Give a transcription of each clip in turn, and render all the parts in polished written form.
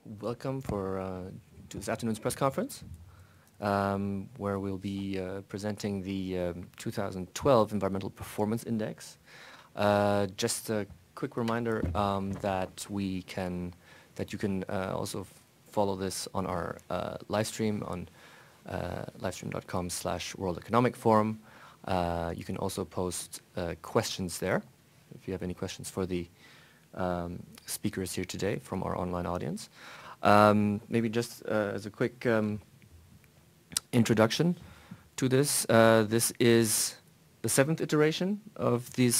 welcome to this afternoon's press conference, where we'll be presenting the 2012 Environmental Performance Index. Just a quick reminder that you can also follow this on our live stream on livestream.com/World Economic Forum. You can also post questions there if you have any questions for the speakers here today from our online audience. Maybe just as a quick introduction to this, this is the 7th iteration of the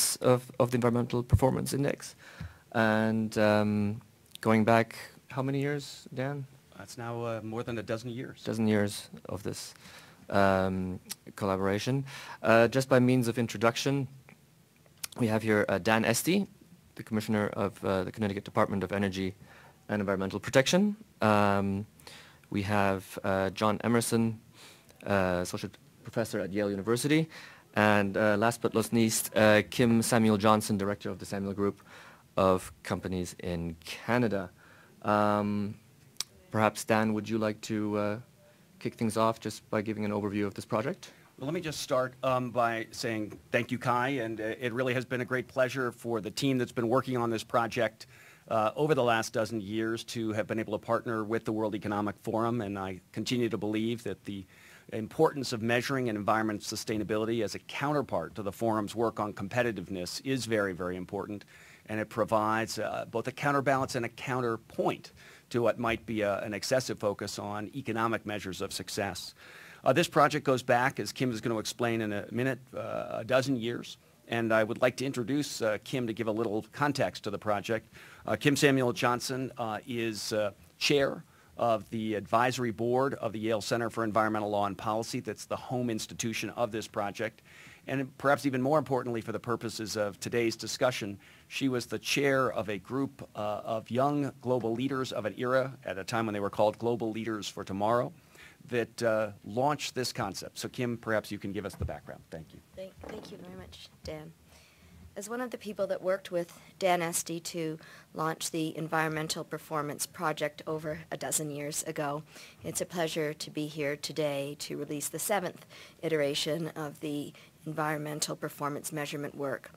Environmental Performance Index, and going back how many years, Dan? It's now more than a dozen years. Dozen years of this collaboration. Just by means of introduction, we have here Dan Esty, the Commissioner of the Connecticut Department of Energy and Environmental Protection. We have John Emerson, Associate Professor at Yale University. And last but not least, Kim Samuel Johnson, Director of the Samuel Group of Companies in Canada. Perhaps, Dan, would you like to kick things off just by giving an overview of this project? Well, let me just start by saying thank you, Kai, and it really has been a great pleasure for the team that's been working on this project over the last dozen years to have been able to partner with the World Economic Forum, and I continue to believe that the importance of measuring environmental sustainability as a counterpart to the forum's work on competitiveness is very, very important, and it provides both a counterbalance and a counterpoint to what might be an excessive focus on economic measures of success. This project goes back, as Kim is going to explain in a minute, a dozen years. And I would like to introduce Kim to give a little context to the project. Kim Samuel Johnson is chair of the advisory board of the Yale Center for Environmental Law and Policy. That's the home institution of this project. And perhaps even more importantly for the purposes of today's discussion, she was the chair of a group of young global leaders of an era at a time when they were called Global Leaders for Tomorrow that launched this concept. So Kim, perhaps you can give us the background. Thank you. Thank you very much, Dan. As one of the people that worked with Dan Esty to launch the Environmental Performance Project over a dozen years ago, it's a pleasure to be here today to release the 7th iteration of the Environmental Performance Measurement work.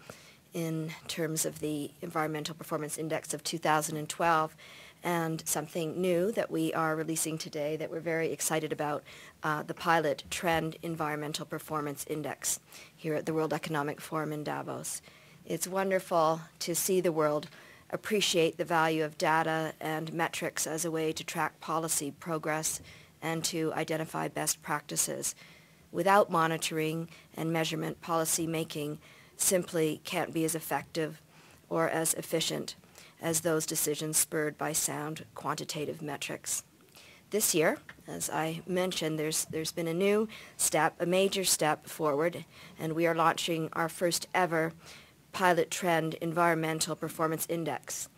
In terms of the Environmental Performance Index of 2012, and something new that we are releasing today that we're very excited about, the Pilot Trend Environmental Performance Index here at the World Economic Forum in Davos. It's wonderful to see the world appreciate the value of data and metrics as a way to track policy progress and to identify best practices. Without monitoring and measurement, policy making simply can't be as effective or as efficient as those decisions spurred by sound quantitative metrics. This year, as I mentioned, there's been a new step, a major step forward, and we are launching our first ever Pilot Trend Environmental Performance Index.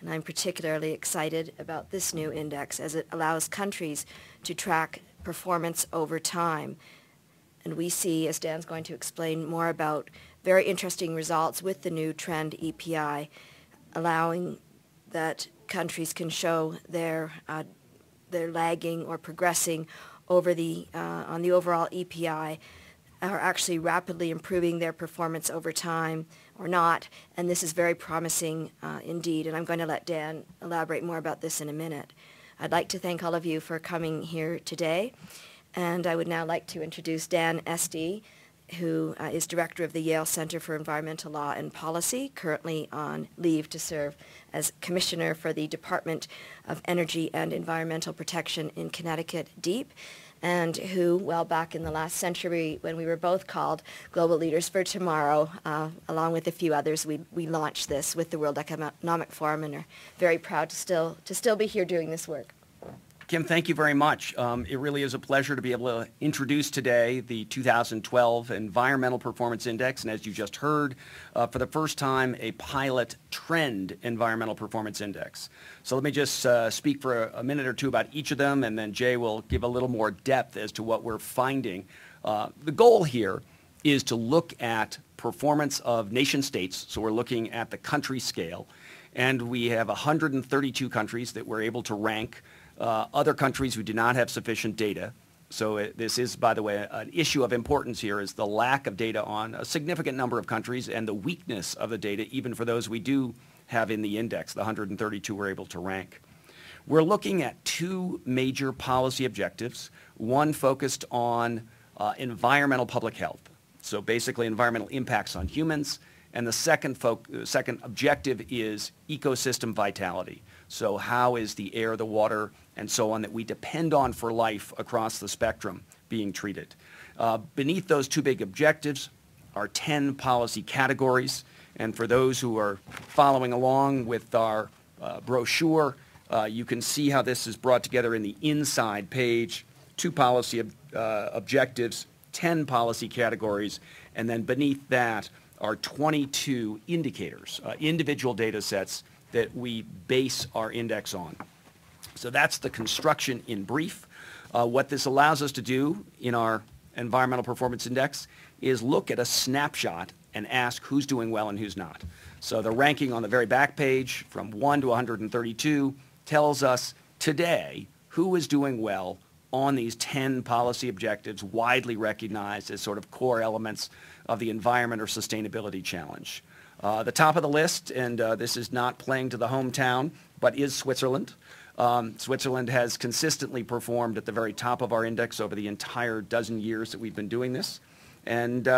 And I'm particularly excited about this new index as it allows countries to track performance over time. And we see, as Dan's going to explain more about, very interesting results with the new Trend EPI, allowing that countries can show their lagging or progressing over on the overall EPI, are actually rapidly improving their performance over time or not, and this is very promising indeed, and I'm going to let Dan elaborate more about this in a minute. I'd like to thank all of you for coming here today, and I would now like to introduce Dan Esty, who is director of the Yale Center for Environmental Law and Policy, currently on leave to serve as commissioner for the Department of Energy and Environmental Protection in Connecticut, DEEP, and who, well back in the last century when we were both called Global Leaders for Tomorrow, along with a few others, we launched this with the World Economic Forum and are very proud to still be here doing this work. Kim, thank you very much. It really is a pleasure to be able to introduce today the 2012 Environmental Performance Index, and as you just heard, for the first time, a Pilot Trend Environmental Performance Index. So let me just speak for a minute or two about each of them, and then Jay will give a little more depth as to what we're finding. The goal here is to look at performance of nation states, so we're looking at the country scale, And we have 132 countries that we're able to rank. Other countries who do not have sufficient data. So this is, by the way, an issue of importance here is the lack of data on a significant number of countries and the weakness of the data, even for those we do have in the index, the 132 we're able to rank. We're looking at two major policy objectives, one focused on environmental public health, so basically environmental impacts on humans, and the second objective is ecosystem vitality. So how is the air, the water, and so on that we depend on for life across the spectrum being treated? Beneath those two big objectives are 10 policy categories, and for those who are following along with our brochure, you can see how this is brought together in the inside page, two policy objectives, 10 policy categories, and then beneath that are 22 indicators, individual data sets that we base our index on. So that's the construction in brief. What this allows us to do in our Environmental Performance Index is look at a snapshot and ask who's doing well and who's not. So the ranking on the very back page from 1 to 132 tells us today who is doing well on these 10 policy objectives widely recognized as sort of core elements of the environment or sustainability challenge. The top of the list, and this is not playing to the hometown, but is Switzerland. Switzerland has consistently performed at the very top of our index over the entire dozen years that we've been doing this. And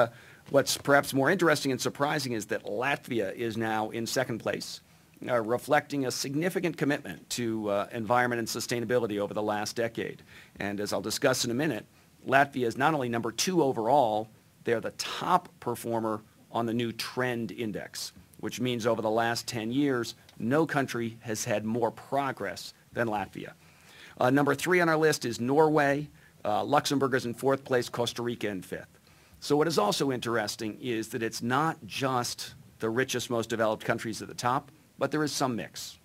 what's perhaps more interesting and surprising is that Latvia is now in second place, reflecting a significant commitment to environment and sustainability over the last decade. And as I'll discuss in a minute, Latvia is not only number 2 overall, they're the top performer on the new trend index, which means over the last 10 years, no country has had more progress than Latvia. Number 3 on our list is Norway. Luxembourg is in 4th place, Costa Rica in 5th. So what is also interesting is that it's not just the richest, most developed countries at the top, but there is some mix.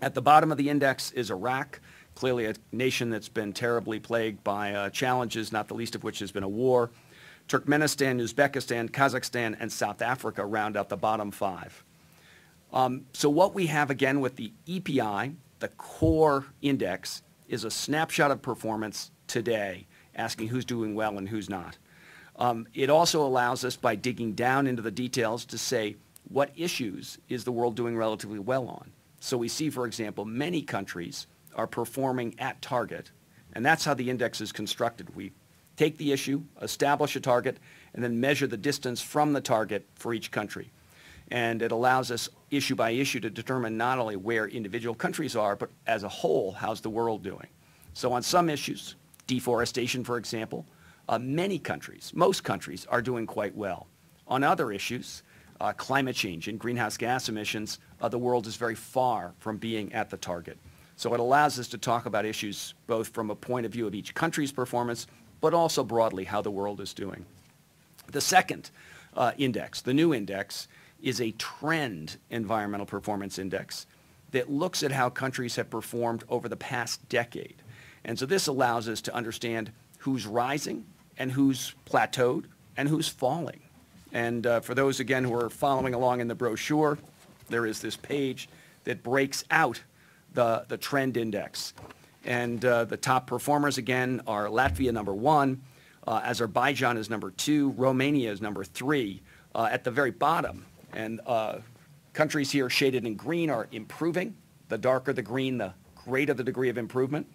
At the bottom of the index is Iraq, clearly a nation that's been terribly plagued by challenges, not the least of which has been a war. Turkmenistan, Uzbekistan, Kazakhstan, and South Africa round out the bottom 5. So what we have again with the EPI, the core index, is a snapshot of performance today, asking who's doing well and who's not. It also allows us, by digging down into the details, to say what issues is the world doing relatively well on. So we see, for example, many countries are performing at target, and that's how the index is constructed. We take the issue, establish a target, and then measure the distance from the target for each country. And it allows us, issue by issue, to determine not only where individual countries are, but as a whole, how's the world doing? So on some issues, deforestation, for example, many countries, most countries, are doing quite well. On other issues, climate change and greenhouse gas emissions, the world is very far from being at the target. So it allows us to talk about issues both from a point of view of each country's performance, but also broadly how the world is doing. The second index, the new index, is a trend environmental performance index that looks at how countries have performed over the past decade. And so this allows us to understand who's rising and who's plateaued and who's falling. And for those, again, who are following along in the brochure, there is this page that breaks out the trend index. And the top performers, again, are Latvia number 1, Azerbaijan is number 2, Romania is number 3. At the very bottom, and countries here shaded in green are improving. The darker the green, the greater the degree of improvement.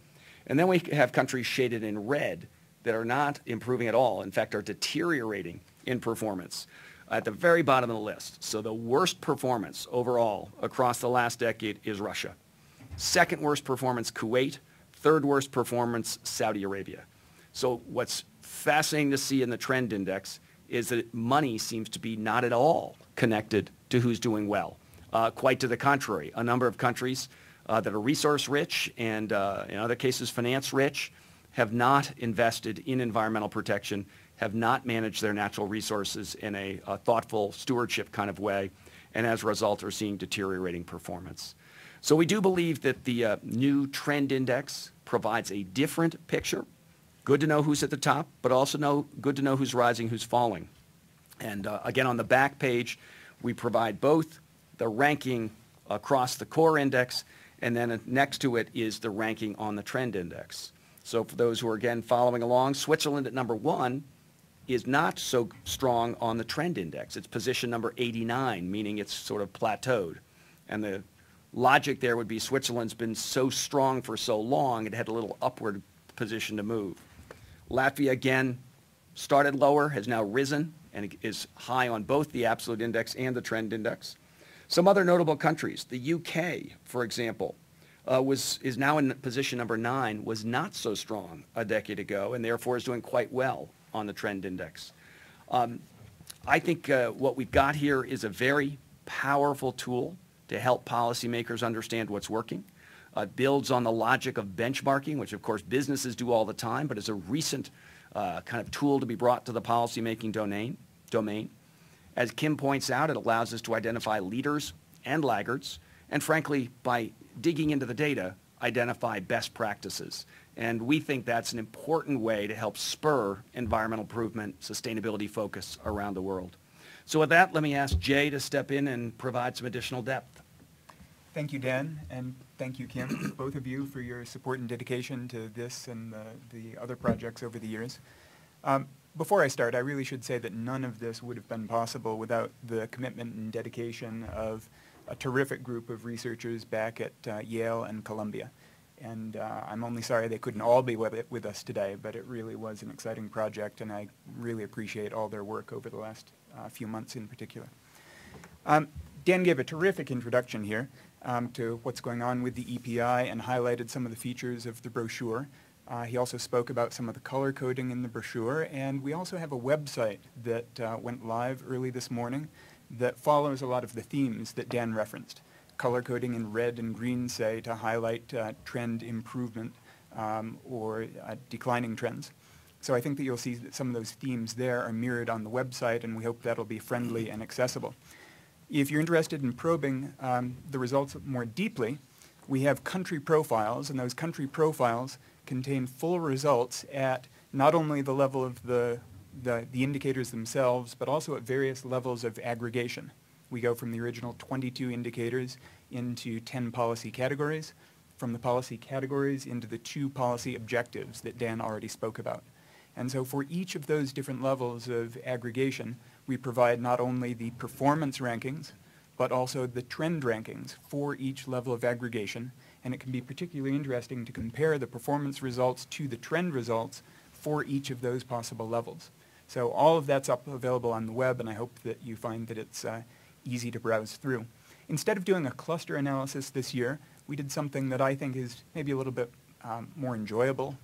And then we have countries shaded in red that are not improving at all, in fact, are deteriorating in performance at the very bottom of the list. So the worst performance overall across the last decade is Russia. Second worst performance, Kuwait. Third worst performance, Saudi Arabia. So what's fascinating to see in the trend index is that money seems to be not at all connected to who's doing well. Quite to the contrary, a number of countries that are resource rich and in other cases finance rich have not invested in environmental protection, have not managed their natural resources in a thoughtful stewardship kind of way, and as a result are seeing deteriorating performance. So we do believe that the new trend index provides a different picture. Good to know who's at the top, but also good to know who's rising, who's falling. And again, on the back page, we provide both the ranking across the core index, and then next to it is the ranking on the trend index. So for those who are, again, following along, Switzerland at number 1 is not so strong on the trend index. It's position number 89, meaning it's sort of plateaued. And the logic there would be Switzerland's been so strong for so long, it had a little upward position to move. Latvia, again, started lower, has now risen, and is high on both the absolute index and the trend index. Some other notable countries, the UK, for example, is now in position number 9, was not so strong a decade ago, and therefore is doing quite well on the trend index. I think what we've got here is a very powerful tool to help policymakers understand what's working. Builds on the logic of benchmarking, which of course businesses do all the time, but is a recent kind of tool to be brought to the policymaking domain. As Kim points out, it allows us to identify leaders and laggards, and frankly, by digging into the data, identify best practices. And we think that's an important way to help spur environmental improvement, sustainability focus around the world. So with that, let me ask Jay to step in and provide some additional depth. Thank you, Dan, and thank you, Kim, both of you, for your support and dedication to this and the other projects over the years. Before I start, I really should say that none of this would have been possible without the commitment and dedication of a terrific group of researchers back at Yale and Columbia. And I'm only sorry they couldn't all be with us today, but it really was an exciting project, and I really appreciate all their work over the last few months in particular. Dan gave a terrific introduction here to what's going on with the EPI and highlighted some of the features of the brochure. He also spoke about some of the color coding in the brochure, and we also have a website that went live early this morning that follows a lot of the themes that Dan referenced. Color coding in red and green, say, to highlight trend improvement or declining trends. So I think that you'll see that some of those themes there are mirrored on the website, and we hope that'll be friendly and accessible. If you're interested in probing the results more deeply, we have country profiles, and those country profiles contain full results at not only the level of the indicators themselves, but also at various levels of aggregation. We go from the original 22 indicators into 10 policy categories, from the policy categories into the 2 policy objectives that Dan already spoke about. And so for each of those different levels of aggregation, we provide not only the performance rankings, but also the trend rankings for each level of aggregation. And it can be particularly interesting to compare the performance results to the trend results for each of those possible levels. So all of that's available on the web, and I hope that you find that it's easy to browse through. Instead of doing a cluster analysis this year, we did something that I think is maybe a little bit more enjoyable,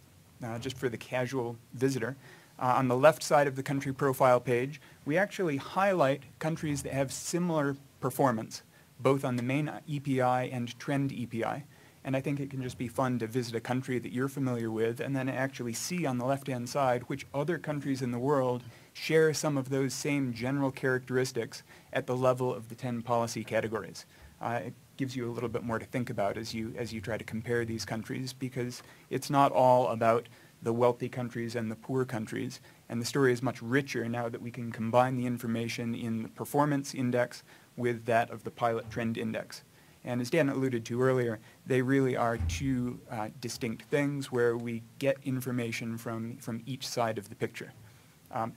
just for the casual visitor. On the left side of the country profile page, we actually highlight countries that have similar performance, both on the main EPI and trend EPI. And I think it can just be fun to visit a country that you're familiar with and then actually see on the left-hand side which other countries in the world share some of those same general characteristics at the level of the 10 policy categories. It gives you a little bit more to think about as you try to compare these countries, because it's not all about the wealthy countries and the poor countries, and the story is much richer now that we can combine the information in the performance index with that of the pilot trend index. And as Dan alluded to earlier, they really are 2 distinct things where we get information from each side of the picture.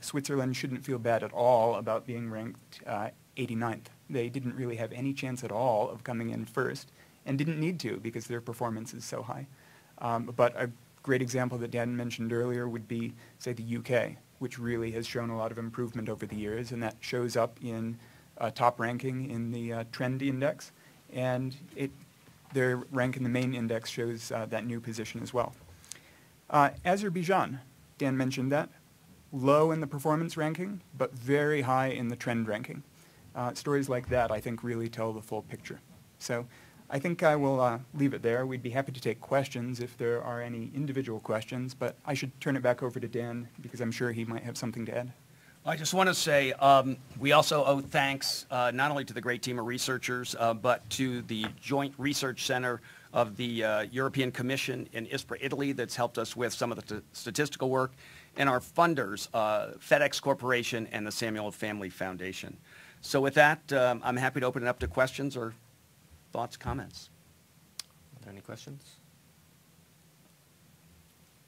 Switzerland shouldn't feel bad at all about being ranked 89th. They didn't really have any chance at all of coming in first, and didn't need to because their performance is so high. But a great example that Dan mentioned earlier would be, say, the UK, which really has shown a lot of improvement over the years, and that shows up in top ranking in the trend index, and their rank in the main index shows that new position as well. Azerbaijan, Dan mentioned that, low in the performance ranking, but very high in the trend ranking. Stories like that, I think, really tell the full picture. So I think I will leave it there. We'd be happy to take questions if there are any individual questions, but I should turn it back over to Dan because I'm sure he might have something to add. I just want to say we also owe thanks not only to the great team of researchers, but to the Joint Research Center of the European Commission in Ispra, Italy, that's helped us with some of the statistical work, and our funders, FedEx Corporation and the Samuel Family Foundation. So with that, I'm happy to open it up to questions or thoughts, comments. Are there any questions?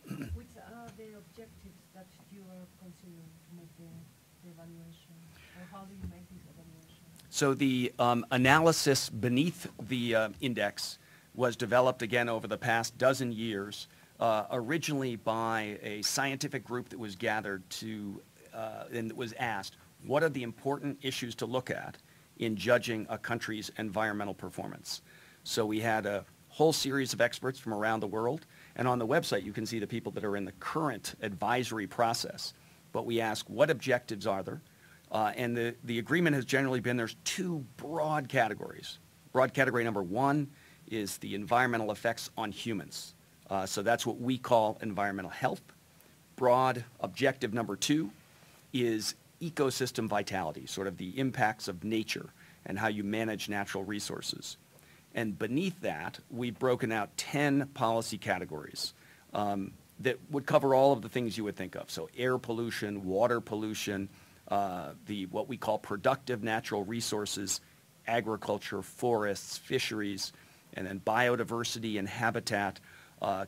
Which are the objectives that you are considering to make the evaluation? Or how do you make this evaluation? So the analysis beneath the index was developed again over the past dozen years, originally by a scientific group that was gathered to and was asked, what are the important issues to look at in judging a country's environmental performance? So we had a whole series of experts from around the world, and on the website you can see the people that are in the current advisory process. But we ask, what objectives are there? And the agreement has generally been there's two broad categories. Broad category number one is the environmental effects on humans. So that's what we call environmental health. Broad objective number two is ecosystem vitality, sort of the impacts of nature and how you manage natural resources. And beneath that, we've broken out 10 policy categories that would cover all of the things you would think of. So air pollution, water pollution, what we call productive natural resources, agriculture, forests, fisheries, and then biodiversity and habitat,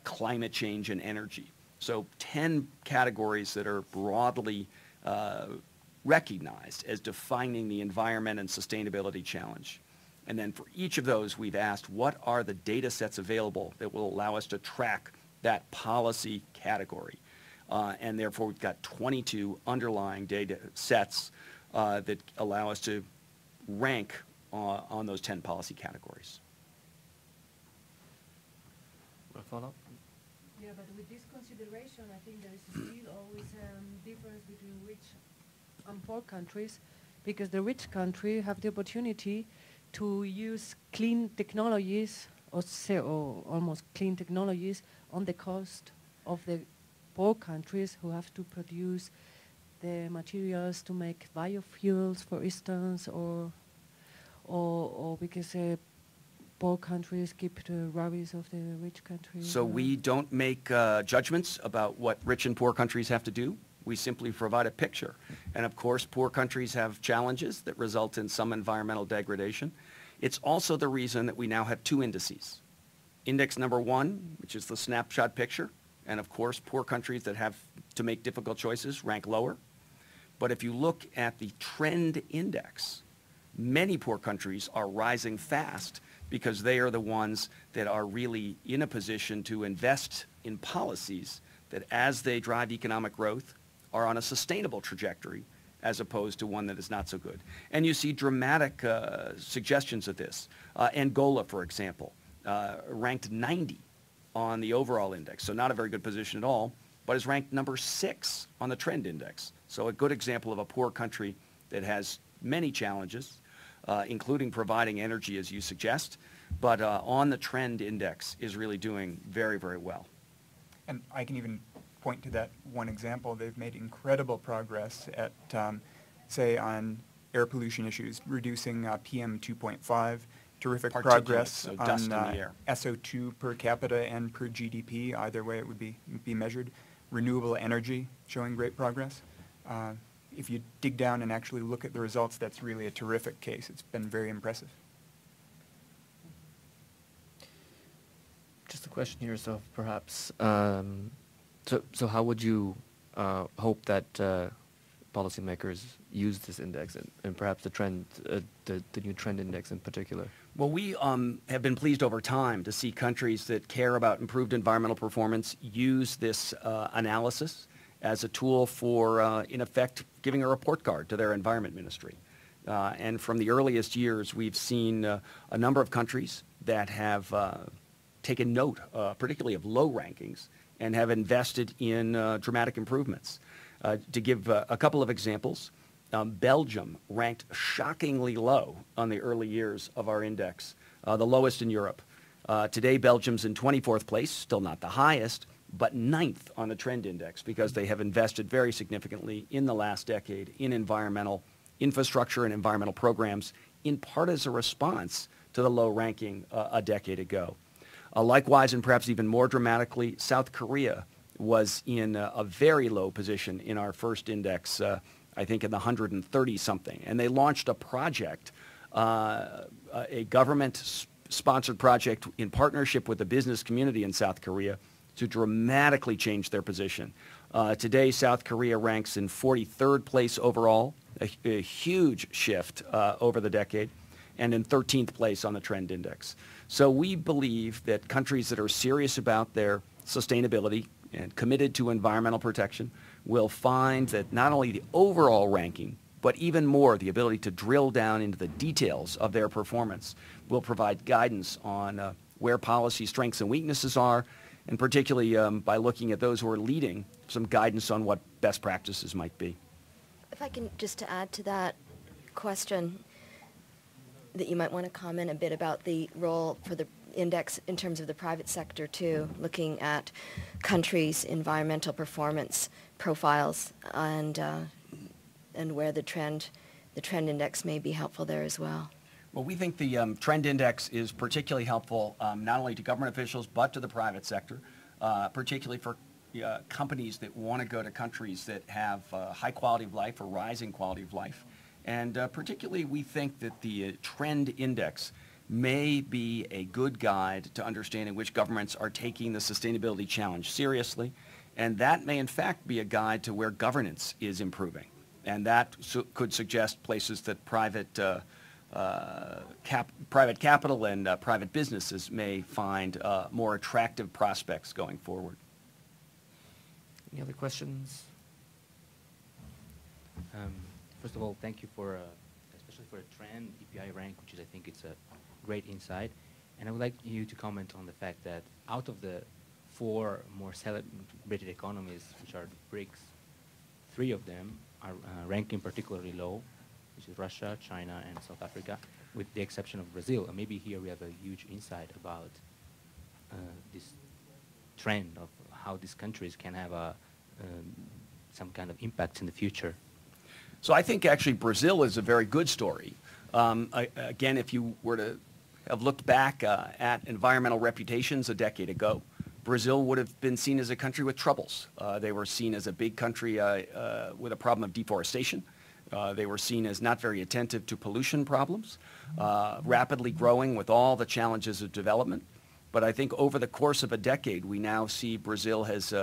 climate change and energy. So 10 categories that are broadly recognized as defining the environment and sustainability challenge. And then for each of those, we've asked, what are the data sets available that will allow us to track that policy category? And therefore, we've got 22 underlying data sets that allow us to rank on those 10 policy categories. Follow-up? Yeah, but with this consideration, I think there is still always a difference between rich and poor countries, because the rich countries have the opportunity to use clean technologies or almost clean technologies on the cost of the poor countries who have to produce the materials to make biofuels, for instance, or because poor countries keep the rubbish of the rich countries. So we don't make judgments about what rich and poor countries have to do. We simply provide a picture. And of course, poor countries have challenges that result in some environmental degradation. It's also the reason that we now have two indices. Index number one, which is the snapshot picture, and of course, poor countries that have to make difficult choices rank lower. But if you look at the trend index, many poor countries are rising fast because they are the ones that are really in a position to invest in policies that, as they drive economic growth, are on a sustainable trajectory as opposed to one that is not so good. And you see dramatic suggestions of this. Angola, for example, ranked 90 on the overall index, so not a very good position at all, but is ranked number 6 on the trend index. So a good example of a poor country that has many challenges, including providing energy, as you suggest, but on the trend index is really doing very, very well. And I can even point to that one example. They've made incredible progress at, say, on air pollution issues, reducing PM 2.5, terrific Particulates, progress so dust in the on air. SO2 per capita and per GDP. Either way it would be measured. Renewable energy showing great progress. If you dig down and actually look at the results, that's really a terrific case. It's been very impressive. Just a question here, so perhaps, so how would you hope that policymakers use this index and perhaps the trend, the new trend index in particular? Well, we have been pleased over time to see countries that care about improved environmental performance use this analysis as a tool for, in effect, giving a report card to their environment ministry. And from the earliest years, we've seen a number of countries that have taken note, particularly of low rankings, and have invested in dramatic improvements. To give a couple of examples, Belgium ranked shockingly low on the early years of our index, the lowest in Europe. Today, Belgium's in 24th place, still not the highest, but 9th on the trend index because they have invested very significantly in the last decade in environmental infrastructure and environmental programs, in part as a response to the low ranking a decade ago. Likewise, and perhaps even more dramatically, South Korea was in a very low position in our first index, I think in the 130-something. And they launched a project, a government sponsored project in partnership with the business community in South Korea to dramatically change their position. Today, South Korea ranks in 43rd place overall, a huge shift over the decade, and in 13th place on the Trend Index. So we believe that countries that are serious about their sustainability and committed to environmental protection will find that not only the overall ranking, but even more the ability to drill down into the details of their performance will provide guidance on where policy strengths and weaknesses are, and particularly by looking at those who are leading, some guidance on what best practices might be. If I can just to add to that question, that you might want to comment a bit about the role for the index in terms of the private sector too, looking at countries' environmental performance profiles and where the trend index may be helpful there as well. Well, we think the Trend Index is particularly helpful not only to government officials but to the private sector, particularly for companies that want to go to countries that have high quality of life or rising quality of life. And particularly we think that the Trend Index may be a good guide to understanding which governments are taking the sustainability challenge seriously, and that may in fact be a guide to where governance is improving. And that could suggest places that private capital and private businesses may find more attractive prospects going forward. Any other questions? First of all, thank you for, especially for the Trend EPI rank, which is, I think it's a great insight. And I would like you to comment on the fact that out of the 4 more celebrated economies, which are the BRICS, 3 of them are ranking particularly low, which is Russia, China, and South Africa, with the exception of Brazil. And maybe here we have a huge insight about this trend of how these countries can have some kind of impact in the future. So I think actually Brazil is a very good story. Again, if you were to have looked back at environmental reputations a decade ago, Brazil would have been seen as a country with troubles. They were seen as a big country with a problem of deforestation. They were seen as not very attentive to pollution problems, rapidly growing with all the challenges of development. But I think over the course of a decade, we now see Brazil has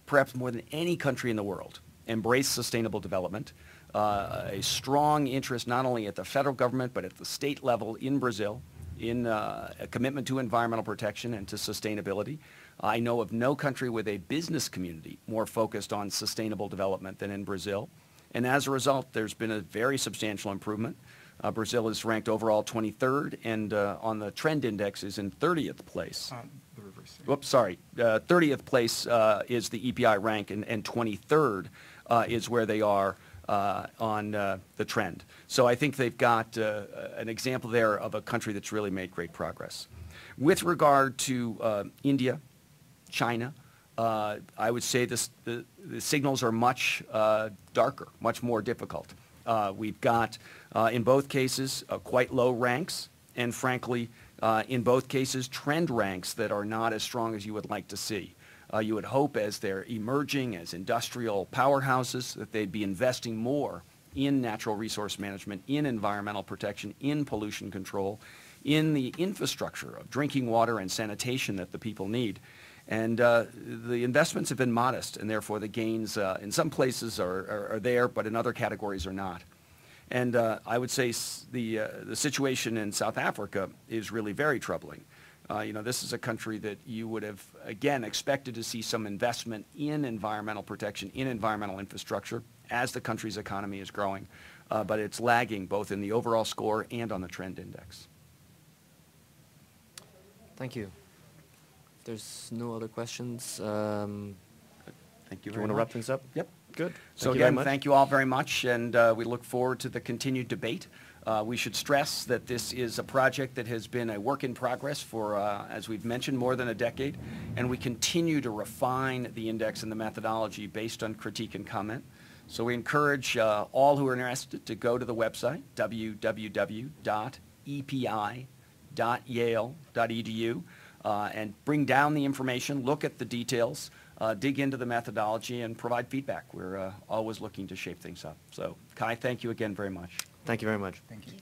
perhaps more than any country in the world embraced sustainable development. A strong interest not only at the federal government but at the state level in Brazil in a commitment to environmental protection and to sustainability. I know of no country with a business community more focused on sustainable development than in Brazil. And as a result, there's been a very substantial improvement. Brazil is ranked overall 23rd, and on the Trend Index is in 30th place. The reverse. Whoops, sorry. 30th place is the EPI rank, and 23rd is where they are on the trend. So I think they've got an example there of a country that's really made great progress. With regard to India, China, I would say the signals are much darker, much more difficult. We've got, in both cases, quite low ranks, and frankly, in both cases, trend ranks that are not as strong as you would like to see. You would hope as they're emerging as industrial powerhouses that they'd be investing more in natural resource management, in environmental protection, in pollution control, in the infrastructure of drinking water and sanitation that the people need. And the investments have been modest, and therefore the gains in some places are there, but in other categories are not. And I would say the situation in South Africa is really very troubling. You know, this is a country that you would have, again, expected to see some investment in environmental protection, in environmental infrastructure, as the country's economy is growing. But it's lagging both in the overall score and on the Trend Index. Thank you. If there's no other questions, Thank you do you very want to much. wrap things up? Yep. Good. So Thank you very again, much. thank you all very much, and we look forward to the continued debate. We should stress that this is a project that has been a work in progress for, as we've mentioned, more than a decade, and we continue to refine the index and the methodology based on critique and comment. So we encourage all who are interested to go to the website, www.epi.yale.edu, and bring down the information, look at the details, dig into the methodology, and provide feedback. We're always looking to shape things up. So, Kai, thank you again very much. Thank you very much. Thank you.